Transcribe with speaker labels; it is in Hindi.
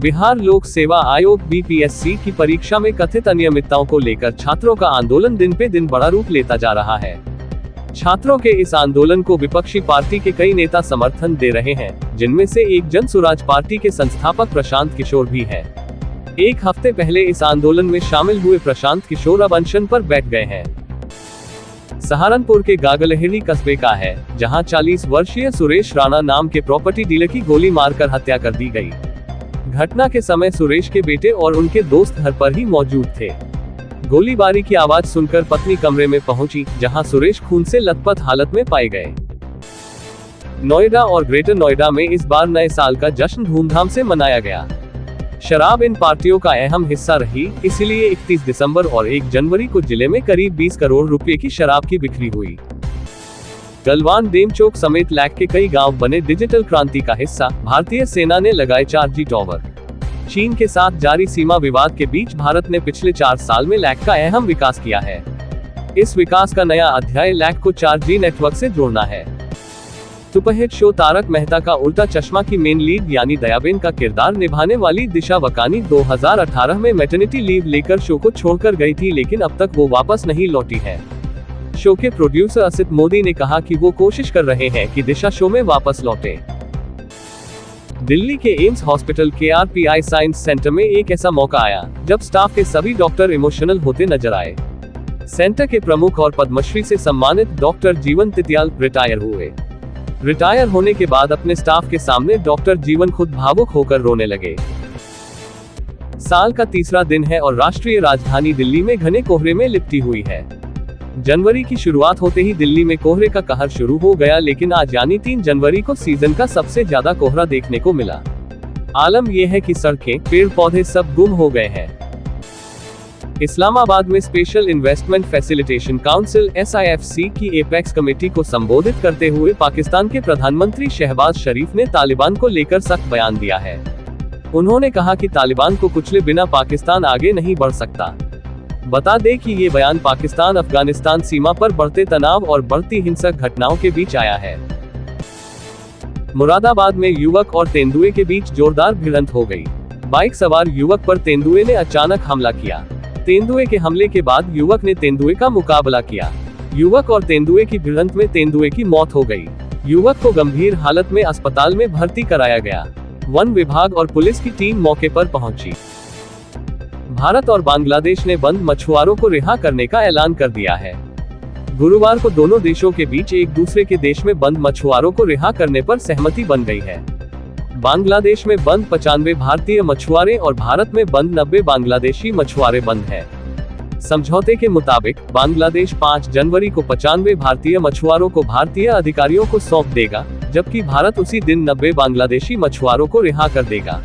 Speaker 1: बिहार लोक सेवा आयोग बीपीएससी की परीक्षा में कथित अनियमितताओं को लेकर छात्रों का आंदोलन दिन पे दिन बड़ा रूप लेता जा रहा है। छात्रों के इस आंदोलन को विपक्षी पार्टी के कई नेता समर्थन दे रहे हैं, जिनमें से एक जन सुराज पार्टी के संस्थापक प्रशांत किशोर भी है। एक हफ्ते पहले इस आंदोलन में शामिल हुए प्रशांत किशोर अब अनशन पर बैठ गए हैं। सहारनपुर के गागलहेड़ी कस्बे का है, जहां 40 वर्षीय सुरेश राणा नाम के प्रॉपर्टी डीलर की गोली मारकर हत्या कर दी गई। घटना के समय सुरेश के बेटे और उनके दोस्त घर पर ही मौजूद थे। गोलीबारी की आवाज सुनकर पत्नी कमरे में पहुंची, जहां सुरेश खून से लथपथ हालत में पाए गए। नोएडा और ग्रेटर नोएडा में इस बार नए साल का जश्न धूमधाम से मनाया गया। शराब इन पार्टियों का अहम हिस्सा रही, इसलिए 31 दिसंबर और 1 जनवरी को जिले में करीब 20 करोड़ रुपए की शराब की बिक्री हुई। गलवान डेमचौक समेत लैक के कई गांव बने डिजिटल क्रांति का हिस्सा। भारतीय सेना ने लगाए 4G टॉवर। चीन के साथ जारी सीमा विवाद के बीच भारत ने पिछले 4 साल में लैक का अहम विकास किया है। इस विकास का नया अध्याय लैक को 4G नेटवर्क से जोड़ना है। सुपरहिट शो तारक मेहता का उल्टा चश्मा की मेन लीड यानी दयाबेन का किरदार निभाने वाली दिशा वकानी 2018 में मैटरनिटी लीव लेकर शो को छोड़कर गई थी, लेकिन अब तक वो वापस नहीं लौटी है। शो के प्रोड्यूसर असित मोदी ने कहा कि वो कोशिश कर रहे हैं कि दिशा शो में वापस लौटे। दिल्ली के एम्स हॉस्पिटल के RPI साइंस सेंटर में एक ऐसा मौका आया जब स्टाफ के सभी डॉक्टर इमोशनल होते नजर आए। सेंटर के प्रमुख और पद्मश्री से सम्मानित डॉक्टर जीवन तितियाल रिटायर हुए। रिटायर होने के बाद अपने स्टाफ के सामने डॉक्टर जीवन खुद भावुक होकर रोने लगे। साल का तीसरा दिन है और राष्ट्रीय राजधानी दिल्ली में घने कोहरे में लिपटी हुई है। जनवरी की शुरुआत होते ही दिल्ली में कोहरे का कहर शुरू हो गया, लेकिन आज यानी 3 जनवरी को सीजन का सबसे ज्यादा कोहरा देखने को मिला। आलम यह है कि सड़कें, पेड़ पौधे सब गुम हो गए हैं। इस्लामाबाद में special investment facilitation council SIFC की एपेक्स कमेटी को संबोधित करते हुए पाकिस्तान के प्रधानमंत्री शहबाज शरीफ ने तालिबान को लेकर सख्त बयान दिया है। उन्होंने कहा कि तालिबान को कुचले बिना पाकिस्तान आगे नहीं बढ़ सकता। बता दें कि ये बयान पाकिस्तान अफगानिस्तान सीमा पर बढ़ते तनाव और बढ़ती हिंसक घटनाओं के बीच आया है। मुरादाबाद में युवक और तेंदुए के बीच जोरदार भिड़ंत हो गई। बाइक सवार युवक पर तेंदुए ने अचानक हमला किया। तेंदुए के हमले के बाद युवक ने तेंदुए का मुकाबला किया। युवक और तेंदुए की भिड़ंत में तेंदुए की मौत हो गई। युवक को गंभीर हालत में अस्पताल में भर्ती कराया गया। वन विभाग और पुलिस की टीम मौके पर पहुंची। भारत और बांग्लादेश ने बंद मछुआरों को रिहा करने का ऐलान कर दिया है। गुरुवार को दोनों देशों के बीच एक दूसरे के देश में बंद मछुआरों को रिहा करने पर सहमति बन गई है। बांग्लादेश में बंद 95 भारतीय मछुआरे और भारत में बंद 90 बांग्लादेशी मछुआरे बंद हैं। समझौते के मुताबिक बांग्लादेश 5 जनवरी को 95 भारतीय मछुआरों को भारतीय अधिकारियों को सौंप देगा, जबकि भारत उसी दिन 90 बांग्लादेशी मछुआरों को रिहा कर देगा।